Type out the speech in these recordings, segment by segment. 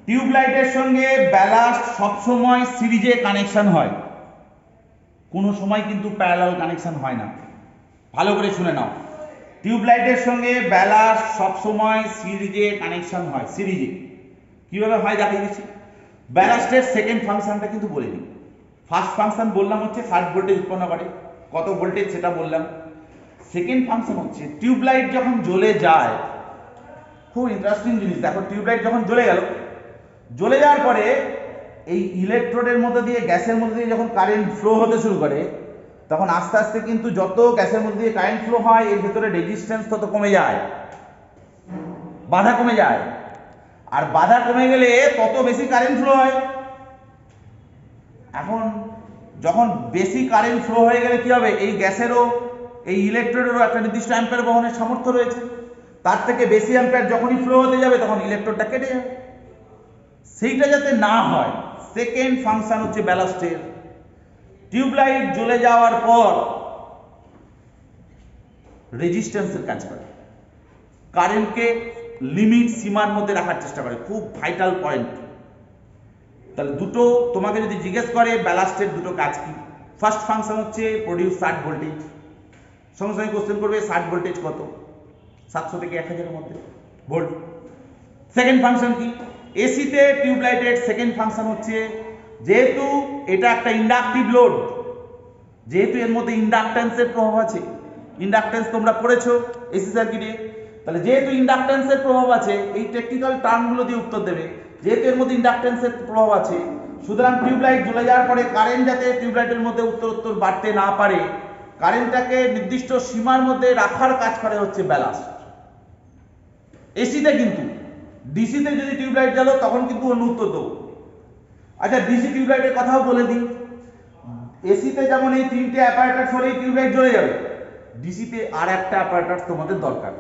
টিউবলাইটের সঙ্গে ব্যালাস্ট সবসময় সিরিজে কানেকশন হয়, কোনো সময় কিন্তু প্যারালাল কানেকশন হয় না। ভালো করে শুনে নাও, টিউবলাইটের সঙ্গে ব্যালাস্ট সবসময় সিরিজে কানেকশন হয়। সিরিজে কিভাবে হয় দেখিয়ে দিচ্ছি। ব্যালাস্টের সেকেন্ড ফাংশনটা কিন্তু বলে দিই। ফার্স্ট ফাংশন বললাম হচ্ছে 60 ভোল্টেজ উৎপন্ন করে, কত ভোল্টেজ সেটা বললাম। সেকেন্ড ফাংশন হচ্ছে টিউবলাইট যখন জ্বলে যায়, খুব ইন্টারেস্টিং জিনিস দেখো, টিউবলাইট যখন জ্বলে গেল, জ্বলে যাওয়ার পরে এই ইলেকট্রোডের মধ্যে দিয়ে, গ্যাসের মধ্যে দিয়ে যখন কারেন্ট ফ্লো হতে শুরু করে, তখন আস্তে আস্তে কিন্তু যত গ্যাসের মধ্যে দিয়ে কারেন্ট ফ্লো হয়, এর ভেতরে রেজিস্ট্যান্স তত কমে যায়, বাধা কমে যায়। আর বাধা কমে গেলে তত বেশি কারেন্ট ফ্লো হয়। এখন যখন বেশি কারেন্ট ফ্লো হয়ে গেলে কি হবে, এই গ্যাসেরও এই ইলেকট্রোডেরও একটা নির্দিষ্ট অ্যাম্পিয়ার বহনের সামর্থ্য রয়েছে, তার থেকে বেশি অ্যাম্পিয়ার যখনই ফ্লো হতে যাবে তখন ইলেকট্রোডটা কেটে যাবে। সেইটা যাতে না হয়, সেকেন্ড ফাংশন হচ্ছে ব্যালাস্টের, টিউবলাইট জ্বলে যাওয়ার পর রেজিস্ট্যান্সের কাজ করে, কারেন্টকে লিমিট সীমার মধ্যে রাখার চেষ্টা করে, খুব ভাইটাল পয়েন্ট। তাহলে দুটো তোমাকে যদি জিজ্ঞেস করে ব্যালাস্টের দুটো কাজ কি, ফার্স্ট ফাংশন হচ্ছে প্রডিউস 60 ভোল্টেজ, সঙ্গে সঙ্গে কোশ্চেন করবে 60 ভোল্টেজ কত, 700 থেকে 1000 এর মধ্যে ভোল্ট। সেকেন্ড ফাংশন কি, এসিতে টিউবলাইটের সেকেন্ড ফাংশন হচ্ছে, যেহেতু এটা একটা ইন্ডাকটিভ লোড, যেহেতু এর মধ্যে ইন্ডাকট্যান্সের প্রভাব আছে, ইন্ডাকট্যান্স তোমরা পড়েছো এসি সার্কিটে, তাহলে যেহেতু ইন্ডাকট্যান্সের প্রভাব আছে, এই টেকনিক্যাল টার্মগুলো দিয়ে উত্তর দেবে, যেহেতু এর মধ্যে ইন্ডাকট্যান্সের প্রভাব আছে, সুতরাং টিউবলাইট জ্বলে যাওয়ার পরে কারেন্ট যাতে টিউবলাইটের মধ্যে উত্তর বাড়তে না পারে, কারেন্টটাকে নির্দিষ্ট সীমার মধ্যে রাখার কাজ করে হচ্ছে ব্যালাস্ট। এসিতে কিন্তু, ডিসিতে যদি টিউবলাইট জ্বালো তখন কিন্তু অন্য উত্তর দেবো। আচ্ছা, ডিসি টিউবলাইটের কথাও বলে দিই। এসিতে যেমন এই তিনটে অ্যাপারেটাস হলেই টিউবলাইট জ্বলে যাবে, ডিসিতে আর একটা অ্যাপারেটাস তোমাদের দরকার,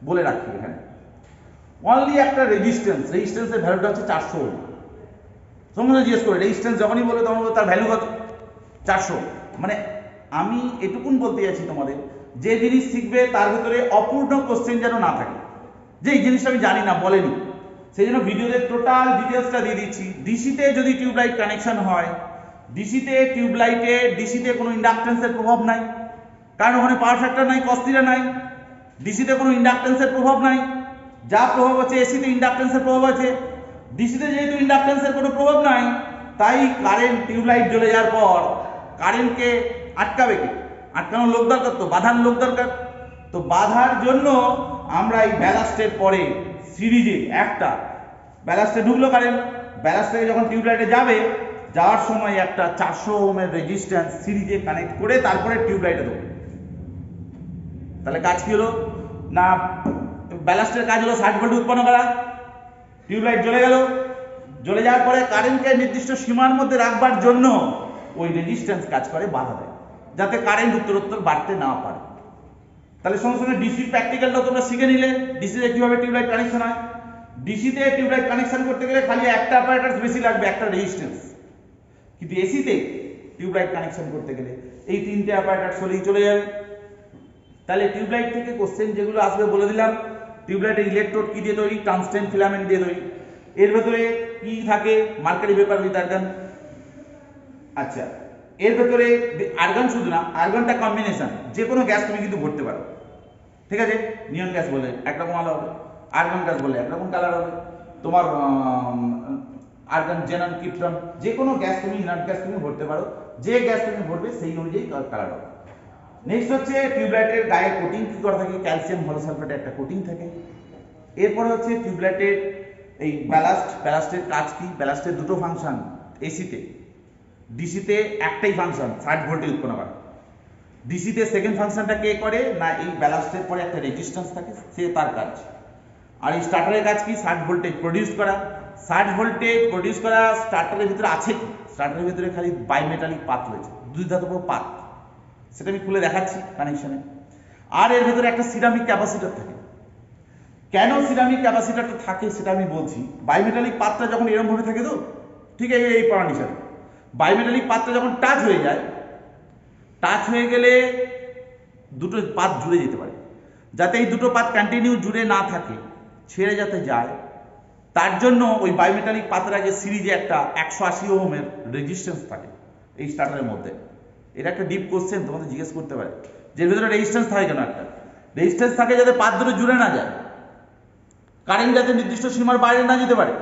বলে রাখি এখানে। অনলি একটা রেজিস্ট্যান্সের ভ্যালুটা হচ্ছে 400 ওহম। তোমরা জিজ্ঞেস করে রেজিস্ট্যান্স যখনই বলে তখন তার ভ্যালু কত, 400। মানে আমি এটুকুন বলতে যাচ্ছি তোমাদের, যে জিনিস শিখবে তার ভিতরে অপূর্ণ কোশ্চেন যেন না থাকে, যে এই জিনিসটা আমি জানি না বলেনি, সেই জন্য ভিডিওতে টোটাল ডিটেলসটা দিয়ে দিচ্ছি। ডিসিতে যদি টিউবলাইট কানেকশন হয়, ডিসিতে কোনো ইন্ডাকট্যান্সের প্রভাব নাই, কারণ ওখানে পাওয়ার ফ্যাক্টর নাই, cos θ নাই। ডিসিতে কোনো ইন্ডাকট্যান্সের প্রভাব নাই, যা প্রভাব আছে এসিতে ইন্ডাকট্যান্সের প্রভাব আছে। ডিসিতে যেহেতু ইন্ডাকট্যান্সের কোনো প্রভাব নাই, তাই কারেন্ট টিউবলাইট জ্বলে যাওয়ার পর কারেন্টকে আটকাবে কে, আটকানোর লোক দরকার, তো বাঁধার লোক দরকার। তো বাঁধার জন্য আমরা এই ব্যালাস্টের পরে সিরিজে একটা ব্যালাস্টে ঢুকলো কারেন্ট, ব্যালাস্ট থেকে যখন টিউবলাইটে যাবে, যাওয়ার সময় একটা 400 ওহমের রেজিস্ট্যান্স সিরিজে কানেক্ট করে তারপরে টিউবলাইটে দেবো। তাহলে কাজ কি হলো না, ব্যালাস্টের কাজ হলো 60 ভোল্ট উৎপন্ন করা, টিউবলাইট জ্বলে গেল, জ্বলে যাওয়ার পরে কারেন্টকে নির্দিষ্ট সীমার মধ্যে রাখবার জন্য ওই রেজিস্ট্যান্স কাজ করে, বাধা দেয়, যাতে কারেন্ট উত্তরোত্তর বাড়তে না পারে। তাহলে সঙ্গে সঙ্গে ডিসি প্র্যাকটিক্যালটা তোমরা শিখে নিলে, ডিসিতে কিভাবে টিউবলাইট কানেকশন হয়। ডিসিতে টিউবলাইট কানেকশন করতে গেলে খালি একটা অ্যাপারেটাস বেশি লাগবে, একটা রেজিস্ট্যান্স, কিন্তু এসিতে টিউবলাইট কানেকশন করতে গেলে এই তিনটে অ্যাপারেটাস হলেই চলে যাবে। তাহলে টিউবলাইট থেকে কোশ্চেন যেগুলো আসবে বলে দিলাম। টিউবলাইটের ইলেকট্রোড কি দিয়ে তৈরি, টাংস্টেন ফিলামেন্ট দিয়ে তৈরি। এর ভেতরে কি থাকে, মার্কারি ভেপার উইথ আর্গন। আচ্ছা, এর ভেতরে আর্গন শুধু না, আর্গনটা কম্বিনেশন, যে কোনো গ্যাস তুমি কিন্তু ভরতে পারো, ঠিক আছে। নিয়ন গ্যাস বলে একরকম আলো হবে, আর্গন গ্যাস বলে একরকম কালার হবে, তোমার আর্গন, জেনন, ক্রিপ্টন, যে কোনো গ্যাস তুমি, ইনার্ট গ্যাস তুমি ভরতে পারো, যে গ্যাস তুমি ভরবে সেই অনুযায়ী কালার হবে। নেক্সট হচ্ছে টিউবলাইটের গায়ে কোটিং কি করা থাকে, ক্যালসিয়াম হলোসালফেটের একটা কোটিং থাকে। এরপরে হচ্ছে টিউবলাইটের এই ব্যালাস্টের কাজ কি, ব্যালাস্টের দুটো ফাংশন এসিতে, ডিসিতে একটাই ফাংশন 60 ভোল্টেজ উৎপন্ন করা। ডিসিতে সেকেন্ড ফাংশনটা কে করে না, এই ব্যালাস্টের পরে একটা রেজিস্ট্যান্স থাকে, সে তার কাজ। আর এই স্টার্টারের কাজ কি, 60 ভোল্টেজ প্রডিউস করা। 60 ভোল্টেজ প্রডিউস করা স্টার্টারের ভিতরে আছে কি, স্টার্টারের ভিতরে খালি বাইমেটালিক পাত রয়েছে, দুই ধাতব পাত, সেটা আমি খুলে দেখাচ্ছি কানেকশনে। আর এর ভেতরে একটা সিরামিক ক্যাপাসিটর থাকে। কেন সিরামিক ক্যাপাসিটরটা থাকে সেটা আমি বলছি। বাইমেটালিক পাতটা যখন এরকম ভাবে থাকে, তো ঠিক আছে, এই পড়ান হিসাবে বাইমেটালিক পাতটা যখন টাচ হয়ে যায়, টাচ হয়ে গেলে দুটো পাত জুড়ে যেতে পারে, যাতে এই দুটো পাত কন্টিনিউ জুড়ে না থাকে, ছেড়ে যাতে যায়, তার জন্য ওই বায়োমেটালিক পাতরাজের সিরিজে একটা 180 ওহমের রেজিস্ট্যান্স থাকে এই স্টার্টারের মধ্যে। এটা একটা ডিপ কোশ্চেন, তোমাদের জিজ্ঞেস করতে পারে যে এর ভেতরে রেজিস্ট্যান্স থাকে কেন। একটা রেজিস্ট্যান্স থাকে যাতে পাত দুটো জুড়ে না যায়, কারেন্ট যাতে নির্দিষ্ট সীমার বাইরে না যেতে পারে,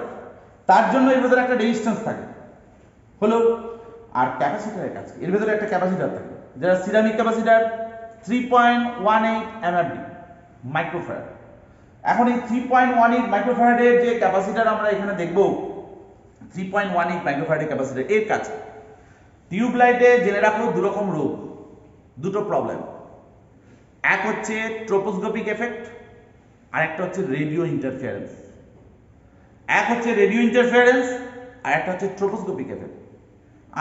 তার জন্য এর ভেতরে একটা রেজিস্ট্যান্স থাকে হলো। আর ক্যাপাসিটারের কাছে এর ভেতরে একটা ক্যাপাসিটার থাকে, যেটা সিরামিক ক্যাপাসিটার 3.18 এমএফডি মাইক্রোফ্যারাড। এখন এই 3.18 মাইক্রোফ্যারাডের যে ক্যাপাসিটার আমরা এখানে দেখব, 3.18 মাইক্রোফ্যারাডের ক্যাপাসিটার এর কাছে টিউবলাইটে জেনে রাখো দুরকম রোগ, দুটো প্রবলেম। এক হচ্ছে ট্রোপোস্কোপিক এফেক্ট, আর একটা হচ্ছে রেডিও ইন্টারফিয়ারেন্স। এক হচ্ছে রেডিও ইন্টারফিয়ারেন্স আর একটা হচ্ছে ট্রোপোস্কোপিক এফেক্ট।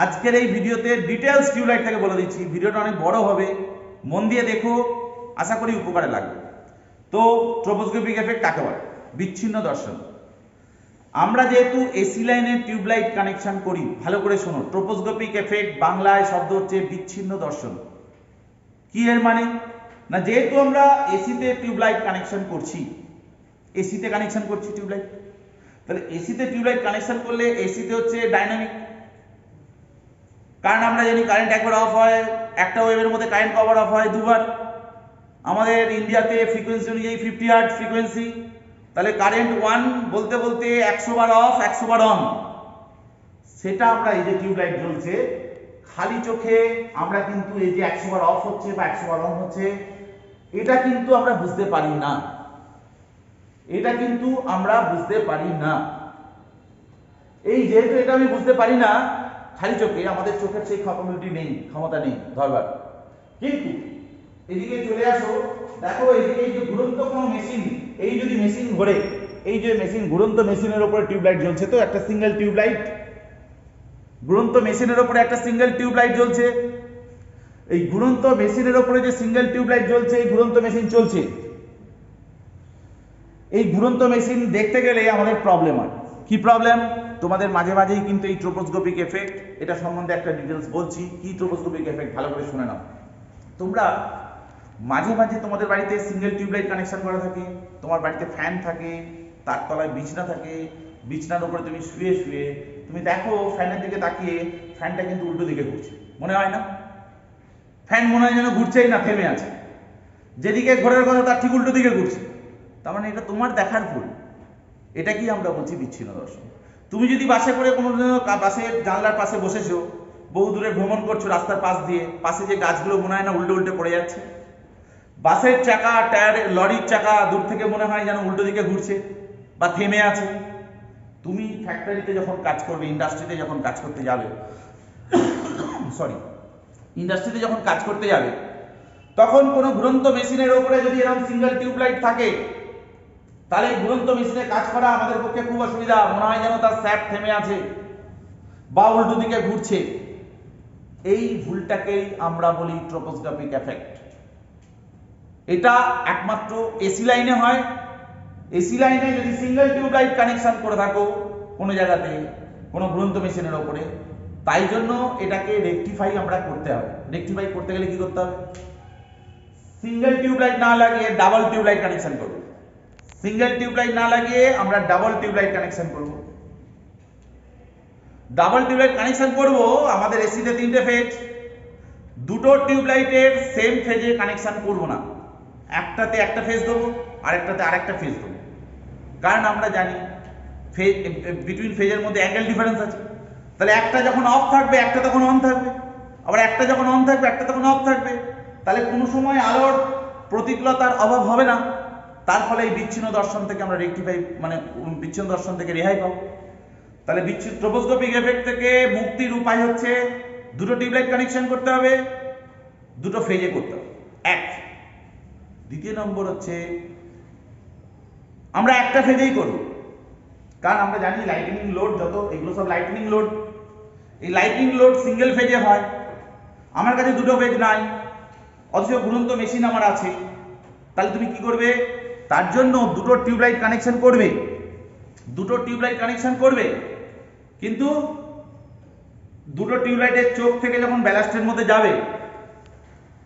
আজকের এই ভিডিওতে ডিটেলস টিউবলাইট থেকে বলে দিচ্ছি, ভিডিওটা অনেক বড় হবে, মন দিয়ে দেখো, আশা করি উপকারে লাগবে। তো ট্রোপোস্কোপিক এফেক্ট কাকে বলে? বিচ্ছিন্ন দর্শন। আমরা যেহেতু এসি লাইনের টিউবলাইট কানেকশন করি, ভালো করে শোনো, ট্রোপোস্কোপিক এফেক্ট বাংলায় শব্দ হচ্ছে বিচ্ছিন্ন দর্শন। কি এর মানে? না যেহেতু আমরা এসিতে টিউবলাইট কানেকশন করছি, এসিতে কানেকশন করছি টিউবলাইট, তাহলে এসিতে টিউবলাইট কানেকশন করলে এসিতে হচ্ছে ডাইনামিক। কারণ আমরা জানি কারেন্ট একবার অফ হয়, একটা ওয়েভের মধ্যে কারেন্ট কভার অফ হয় দুবার। আমাদের ইন্ডিয়াতে ফ্রিকোয়েন্সি অনুযায়ী 50 হার্টজ ফ্রিকোয়েন্সি, তাহলে কারেন্ট 1 বলতে বলতে 100 বার অফ 100 বার অন। সেটা আমরা এই যে টিউবলাইট জ্বলছে খালি চোখে আমরা কিন্তু এই যে 100 বার অফ হচ্ছে বা 100 বার অন হচ্ছে এটা কিন্তু আমরা বুঝতে পারি না, এটা কিন্তু আমরা বুঝতে পারি না। এই যেহেতু এটা আমি বুঝতে পারি না খালি চোখে, আমাদের চোখের সেই ক্যাপাবিলিটি নেই, ক্ষমতা নেই ধরবার। কিন্তু এদিকে চলে আসো, দেখো এদিকে এই যে ঘুরন্ত কোনো মেশিন, এই যদি মেশিন ঘোরে, এই যে মেশিন ঘুরন্ত মেশিনের উপরে টিউবলাইট জ্বলছে, তো একটা সিঙ্গেল টিউবলাইট, ঘুরন্ত মেশিনের উপরে একটা সিঙ্গেল টিউবলাইট জ্বলছে। এই ঘুরন্ত মেশিনের উপরে যে সিঙ্গেল টিউবলাইট জ্বলছে, এই ঘুরন্ত মেশিন চলছে। এই ঘুরন্ত মেশিন দেখতে গেলে আমাদের প্রবলেম হয়। কি প্রবলেম? তোমাদের মাঝে মাঝেই কিন্তু এই ট্রোপোস্কোপিক এফেক্ট, এটা সম্বন্ধে একটা ডিটেলস বলছি। কি ট্রোপোস্কোপিক এফেক্ট ভালো করে শুনে নাও। তোমরা মাঝে মাঝে তোমাদের বাড়িতে সিঙ্গেল টিউবলাইট কানেকশন করা থাকে, তোমার বাড়িতে ফ্যান থাকে, তার তলায় বিছনা থাকে, বিছনার উপরে তুমি শুয়ে শুয়ে তুমি দেখো ফ্যানের দিকে তাকিয়ে ফ্যানটা কিন্তু উল্টো দিকে ঘুরছে, মনে হয় না? ফ্যান মনে হয় যেন ঘুরছেই না, থেমে আছে, যেদিকে ঘোরার কথা তার ঠিক উল্টো দিকে ঘুরছে। তার মানে এটা তোমার দেখার ভুল। এটা কি আমরা বলছি বিচ্ছিন্ন দর্শন। তুমি যদি বাসে করে কোনো বাসের জানলার পাশে বসেছো, বহু দূরে ভ্রমণ করছো রাস্তার পাশ দিয়ে, পাশে যে গাছগুলো মনে হয় না উল্টে উল্টে পড়ে যাচ্ছে, বাসের চাকা, টায়ারের লরির চাকা দূর থেকে মনে হয় যেন উল্টো দিকে ঘুরছে বা থেমে আছে। তুমি ফ্যাক্টরিতে যখন কাজ করবে, ইন্ডাস্ট্রিতে যখন কাজ করতে যাবে, সরি ইন্ডাস্ট্রিতে যখন কাজ করতে যাবে, তখন কোনো ঘুরন্ত মেশিনের উপরে যদি এরকম সিঙ্গেল টিউবলাইট থাকে, তাহলে এই ঘুরন্ত মেশিনে কাজ করা আমাদের পক্ষে খুব অসুবিধা। মনে হয় যেন তার স্যাপ থেমে আছে বা উল্টো দিকে ঘুরছে। এই ভুলটাকেই আমরা বলি ট্রোপোস্কোপিক এফেক্ট। এটা একমাত্র এসি লাইনে হয়। এসি লাইনে যদি সিঙ্গেল টিউবলাইট কানেকশন করে থাকো কোনো জায়গাতে, কোনো ঘুরন্ত মেশিনের ওপরে, তাই জন্য এটাকে রেকটিফাই আমরা করতে হবে। রেকটিফাই করতে গেলে কি করতে হবে? সিঙ্গেল টিউবলাইট না লাগিয়ে ডাবল টিউবলাইট কানেকশন করব। সিঙ্গেল টিউবলাইট না লাগিয়ে আমরা ডাবল টিউবলাইট কানেকশন করব। ডাবল টিউবলাইট কানেকশন করব, আমাদের এসিতে 3টে ফেজ, দুটো টিউবলাইটের সেম ফেজে কানেকশন করব না। একটাতে একটা ফেজ দেবো, আরেকটাতে আরেকটা ফেজ দেবো। কারণ আমরা জানি ফেজ বিটুইন ফেজের মধ্যে অ্যাঙ্গেল ডিফারেন্স আছে। তাহলে একটা যখন অফ থাকবে একটা তখন অন থাকবে, আবার একটা যখন অন থাকবে একটা তখন অফ থাকবে। তাহলে কোনো সময় আলোর প্রতিকূলতার অভাব হবে না। তার ফলে এই বিচ্ছিন্ন দর্শন থেকে আমরা রেকটিফাই, মানে বিচ্ছিন্ন দর্শন থেকে রেহাই পাবো। তাহলে ট্রোপোস্কোপিক এফেক্ট থেকে মুক্তির উপায় হচ্ছে দুটো টিউবলাইট কানেকশন করতে হবে, দুটো ফেজে করতে হবে। এক। দ্বিতীয় নম্বর হচ্ছে আমরা একটা ফেজেই করব, কারণ আমরা জানি লাইটনিং লোড যত, এগুলো সব লাইটনিং লোড। এই লাইটনিং লোড সিঙ্গেল ফেজে হয়। আমার কাছে দুটো ফেজ নাই, অথচ ঘুরন্ত মেশিন আমার আছে। তাহলে তুমি কি করবে? তার জন্য দুটো টিউবলাইট কানেকশন করবে, দুটো টিউবলাইট কানেকশন করবে, কিন্তু দুটো টিউবলাইটের চোখ থেকে যখন ব্যালাস্টের মধ্যে যাবে,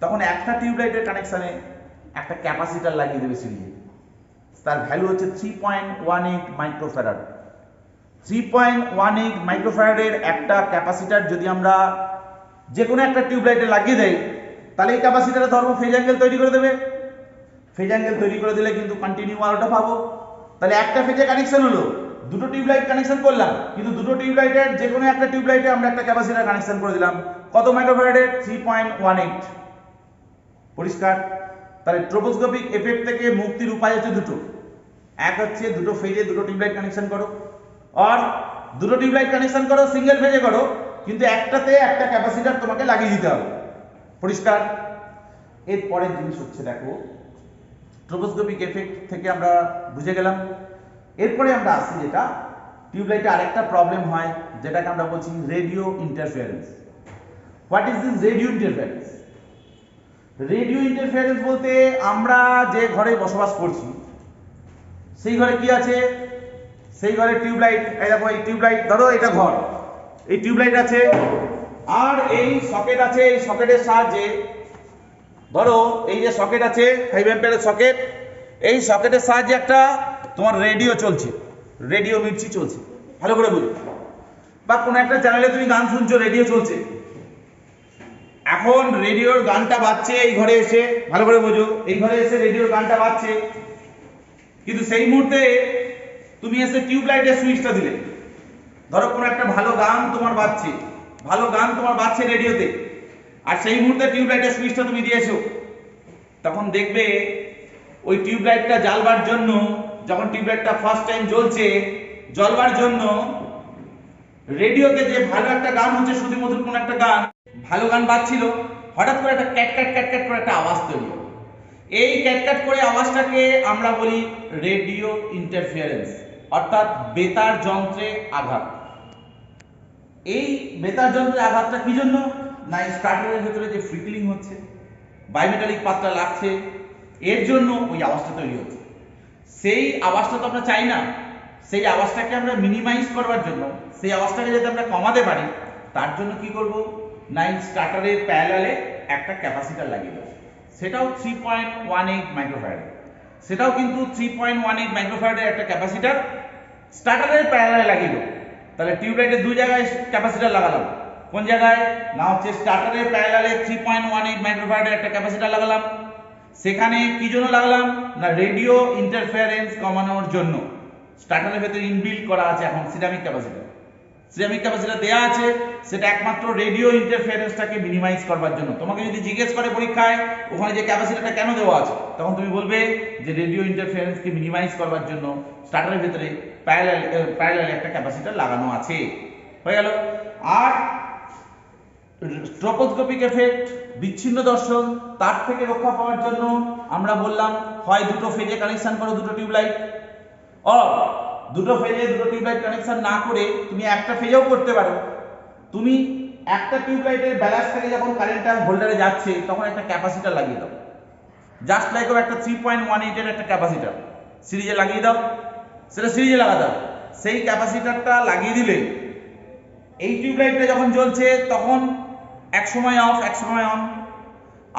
তখন একটা টিউবলাইটের কানেকশনে একটা ক্যাপাসিটার লাগিয়ে দেবে সিরিজে। তার ভ্যালু হচ্ছে 3.18 মাইক্রোফ্যারাড। 3.18 মাইক্রোফ্যারাডের একটা ক্যাপাসিটার যদি আমরা যে কোনো একটা টিউবলাইটে লাগিয়ে দেই, তাহলে এই ক্যাপাসিটারে ধর্ম ফেজ অ্যাঙ্গেল তৈরি করে দেবে। ফেজ অ্যাঙ্গেল তৈরি করে দিলে কিন্তু কন্টিনিউ আলোটা পাবো। তাহলে একটা ফেজে কানেকশন হলো, দুটো টিউবলাইট কানেকশন করলাম, কিন্তু দুটো টিউবলাইটের যে কোনো একটা টিউবলাইটে আমরা একটা ক্যাপাসিটার কানেকশন করে দিলাম। কত মাইক্রোফ্যারাডের? 3.18। পরিষ্কার? তাহলে ট্রোপোস্কোপিক এফেক্ট থেকে মুক্তির উপায় হচ্ছে দুটো। এক হচ্ছে দুটো ফেজে দুটো টিউবলাইট কানেকশন করো, আর দুটো টিউবলাইট কানেকশন করো সিঙ্গেল ফেজে করো, কিন্তু একটাতে একটা ক্যাপাসিটার তোমাকে লাগিয়ে দিতে হবে। পরিষ্কার? এর পরের জিনিস হচ্ছে, দেখো, ট্রোপোস্কোপিক এফেক্ট থেকে আমরা বুঝে গেলাম। এরপরে আমরা আসছি যেটা টিউবলাইটে আরেকটা প্রবলেম হয়, যেটাকে আমরা বলছি radio interference. What is this radio interference? Radio interference বলতে আমরা যে ঘরে বসবাস করছি সেই ঘরে কি আছে? সেই ঘরে টিউবলাইট, এই দেখো এই টিউবলাইট, ধরো এটা ঘর, এই টিউবলাইট আছে আর এই সকেট আছে। এই সকেটের সাহায্যে, ধরো এই যে সকেট আছে 5 অ্যাম্পিয়ারের সকেট, এই সকেটের সাহায্যে একটা তোমার রেডিও চলছে, রেডিও মির্চি চলছে, ভালো করে বুঝো। বা কোনো একটা চ্যানেলে তুমি গান শুনছো, রেডিও চলছে। এখন রেডিওর গানটা বাজছে এই ঘরে এসে, ভালো করে বোঝো, এই ঘরে এসে রেডিওর গানটা বাজছে, কিন্তু সেই মুহূর্তে তুমি এসে টিউবলাইটের সুইচটা দিলে। ধরো কোনো একটা ভালো গান তোমার বাজছে, ভালো গান তোমার বাজছে রেডিওতে, আর সেই মুহূর্তে টিউবলাইটের সুইচটা তুমি দিয়েছো। তখন দেখবে ওই টিউবলাইটটা জ্বালবার জন্য, যখন টিউবলাইটটা ফার্স্ট টাইম জ্বলছে, জ্বলবার জন্য রেডিওতে যে ভালো একটা গান হচ্ছে, শ্রুতিমধুর কোনো একটা গান, ভালো গান বাজছিল, হঠাৎ করে একটা ক্যাটক্যাট ক্যাটক্যাট করে একটা আওয়াজ তৈরি হলো। এই ক্যাটক্যাট করে আওয়াজটাকে আমরা বলি রেডিও ইন্টারফারেন্স, অর্থাৎ বেতার যন্ত্রে আঘাত। এই বেতার যন্ত্রে আঘাতটা কি জন্য? না, স্টার্টারের ভেতরে যে ফ্রিকলিং হচ্ছে, বাইমেটালিক পাতটা লাগছে, এর জন্য ওই আওয়াজটা তৈরি হচ্ছে। সেই আওয়াজটা তো আমরা চাই না। সেই আওয়াজটাকে আমরা মিনিমাইজ করবার জন্য, সেই আওয়াজটাকে যাতে আমরা কমাতে পারি, তার জন্য কি করব? না, স্টার্টারের প্যারালালে একটা ক্যাপাসিটার লাগিয়ে দেবো। সেটাও 3.18 মাইক্রোফ্যারাড। সেটাও কিন্তু 3.18 মাইক্রোফ্যারাডের একটা ক্যাপাসিটার স্টার্টারের প্যারালালে লাগিয়ে দেবো। তাহলে টিউবলাইটের দুই জায়গায় ক্যাপাসিটার লাগালাম। কোন জায়গায়? না হচ্ছে স্টার্টারের প্যারালালে 3.18 মাইক্রোফ্যারাডের একটা ক্যাপাসিটার লাগালাম। সেখানে কি জন্য লাগালাম? না, রেডিও ইন্টারফারেন্স কমানোর জন্য। স্টার্টারের ভেতরে ইনবিল্ট করা আছে এখন সিরামিক ক্যাপাসিটার। সিরামিক ক্যাপাসিটার দেয়া আছে, সেটা একমাত্র রেডিও ইন্টারফারেন্সটাকে মিনিমাইজ করবার জন্য। তোমাকে যদি জিজ্ঞেস করে পরীক্ষায় ওখানে যে ক্যাপাসিটারটা কেন দেওয়া আছে, তখন তুমি বলবে যে রেডিও ইন্টারফারেন্সকে মিনিমাইজ করবার জন্য স্টার্টারের ভেতরে প্যারালাল একটা ক্যাপাসিটার লাগানো আছে। হয়ে গেল। আর ট্রোপোস্কোপিক এফেক্ট, বিচ্ছিন্ন দর্শন, তার থেকে রক্ষা পাওয়ার জন্য আমরা বললাম হয় দুটো ফেজে কানেকশন করো দুটো টিউবলাইট, দুটো ফেজে দুটো টিউবলাইট কানেকশন না করে তুমি একটা ফেজেও করতে পারো। তুমি একটা টিউবলাইটের ব্যালান্স থেকে যখন কারেন্টটা হোল্ডারে যাচ্ছে, তখন একটা ক্যাপাসিটার লাগিয়ে দাও। জাস্ট লাইক একটা 3.18 এর একটা ক্যাপাসিটার সিরিজে লাগিয়ে দাও, সেটা সিরিজে লাগা দাও। সেই ক্যাপাসিটারটা লাগিয়ে দিলে এই টিউবলাইটটা যখন জ্বলছে তখন এক সময় অফ, এক সময় অন।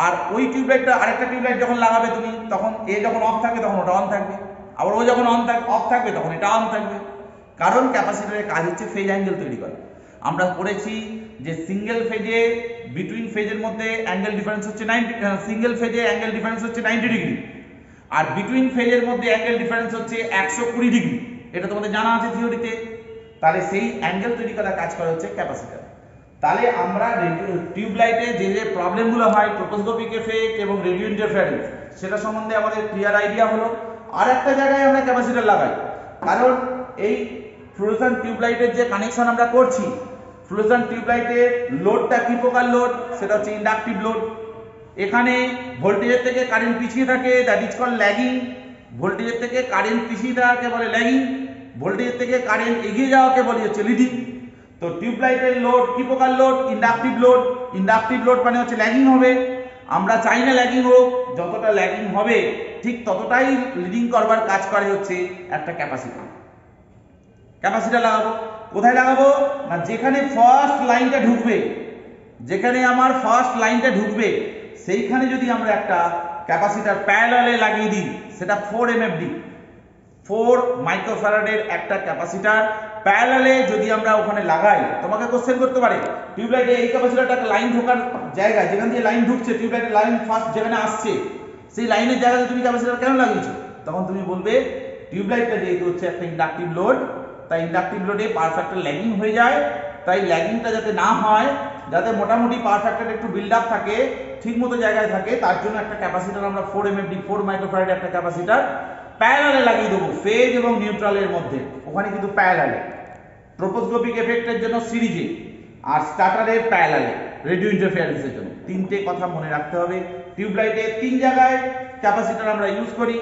আর ওই টিউবলাইটটা আরেকটা টিউবলাইট যখন লাগাবে তুমি, তখন এ যখন অফ থাকবে তখন ওটা অন থাকবে, আবার ও যখন অফ থাকবে তখন এটা অন থাকবে। কারণ ক্যাপাসিটরের কাজ হচ্ছে ফেজ অ্যাঙ্গেল তৈরি করা। আমরা পড়েছি যে সিঙ্গেল ফেজে বিটুইন ফেজের মধ্যে অ্যাঙ্গেল ডিফারেন্স হচ্ছে 90, সিঙ্গেল ফেজে অ্যাঙ্গেল ডিফারেন্স হচ্ছে 90 ডিগ্রি, আর বিটুইন ফেজের মধ্যে অ্যাঙ্গেল ডিফারেন্স হচ্ছে 120 ডিগ্রি। এটা তোমাদের জানা আছে থিওরিতে। তাহলে সেই অ্যাঙ্গেল তৈরি করার কাজ করা হচ্ছে ক্যাপাসিটর। তাহলে আমরা টিউবলাইটে যে যে প্রবলেমগুলো হয়, ট্রোপোস্কোপিক এফেক্ট এবং রেডিও ইন্টারফারেন্স, সেটা সম্বন্ধে আমাদের ক্লিয়ার আইডিয়া হলো। আর একটা জায়গায় আমরা ক্যাপাসিটর লাগাই, কারণ এই ফ্লুরোসেন্ট টিউবলাইটের যে কানেকশন আমরা করছি, ফ্লুরোসেন্ট টিউবলাইটের লোডটা কি প্রকার লোড? সেটা হচ্ছে ইন্ডাকটিভ লোড। এখানে ভোল্টেজের থেকে কারেন্ট পিছিয়ে থাকে, দ্যাট ইজ কল্ড ল্যাগিং। ভোল্টেজের থেকে কারেন্ট পিছিয়ে থাকাকে বলে ল্যাগিং, ভোল্টেজের থেকে কারেন্ট এগিয়ে যাওয়াকে বলে হচ্ছে লিডিং। তো টিউবলাইটের লোড কি প্রকার load? Inductive load. Inductive load মানে হচ্ছে ল্যাগিং হবে। আমরা চাই না ল্যাগিং হোক, যতটা ল্যাগিং হবে ঠিক ততটাই লিডিং করবার কাজ করে হচ্ছে একটা ক্যাপাসিটর। ক্যাপাসিটর লাগাবো কোথায়? লাগাবো না, যেখানে ফার্স্ট লাইনটা ঢুকবে, যেখানে আমার ফার্স্ট লাইনটা ঢুকবে সেইখানে যদি আমরা একটা ক্যাপাসিটর প্যারালালে লাগিয়ে দিই, সেটা 4 MFD 4 মাইক্রোফ্যারাডের একটা ক্যাপাসিটর প্যারালালে যদি আমরা ওখানে লাগাই, তোমাকে কোশ্চেন করতে পারে টিউবলাইটে এই ক্যাপাসিটরটা একটা লাইন ঢোকার জায়গায়, যেখান দিয়ে লাইন ঢুকছে, টিউবলাইটের লাইন ফার্স্ট যেখানে আসছে, সেই লাইনের জায়গাতে তুমি ক্যাপাসিটর কেন লাগিয়েছো? তখন তুমি বলবে টিউবলাইটটা যেহেতু হচ্ছে একটা ইন্ডাকটিভ লোড, তাই ইন্ডাকটিভ লোডে পাওয়ার ফ্যাক্টর ল্যাগিং হয়ে যায়, তাই ল্যাগিংটা যাতে না হয়, যাতে মোটামুটি পাওয়ার ফ্যাক্টর একটু বিল্ড আপ থাকে, ঠিক মতো জায়গায় থাকে, তার জন্য একটা ক্যাপাসিটর আমরা 4 এমএফডি 4 মাইক্রোফ্যারাড একটা ক্যাপাসিটর প্যারালালে লাগিয়ে দেবো, ফেজ এবং নিউট্রালের মধ্যে, ওখানে কিন্তু প্যারালালে। ট্রোপোস্কোপিক এফেক্টের জন্য সিরিজে, আর স্টার্টারের প্যারালালে, রেডিও ইন্টারফারেন্সের জন্য। তিনটে কথা মনে রাখতে হবে। টিউবলাইটে 3 জায়গায় ক্যাপাসিটর আমরা ইউজ করি।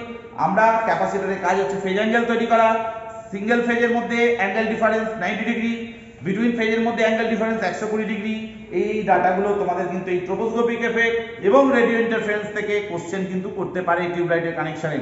আমরা ক্যাপাসিটরের কাজ হচ্ছে ফেজ অ্যাঙ্গেল তৈরি করা, সিঙ্গেল ফেজের মধ্যে অ্যাঙ্গেল ডিফারেন্স 90 ডিগ্রি, বিটুইন ফেজের মধ্যে অ্যাঙ্গেল ডিফারেন্স 120 ডিগ্রি। এই ডাটাগুলো তোমাদের কিন্তু এই ট্রোপোস্কোপিক এফেক্ট এবং রেডিও ইন্টারফারেন্স থেকে কোশ্চেন কিন্তু করতে পারে টিউবলাইটের কানেকশনে।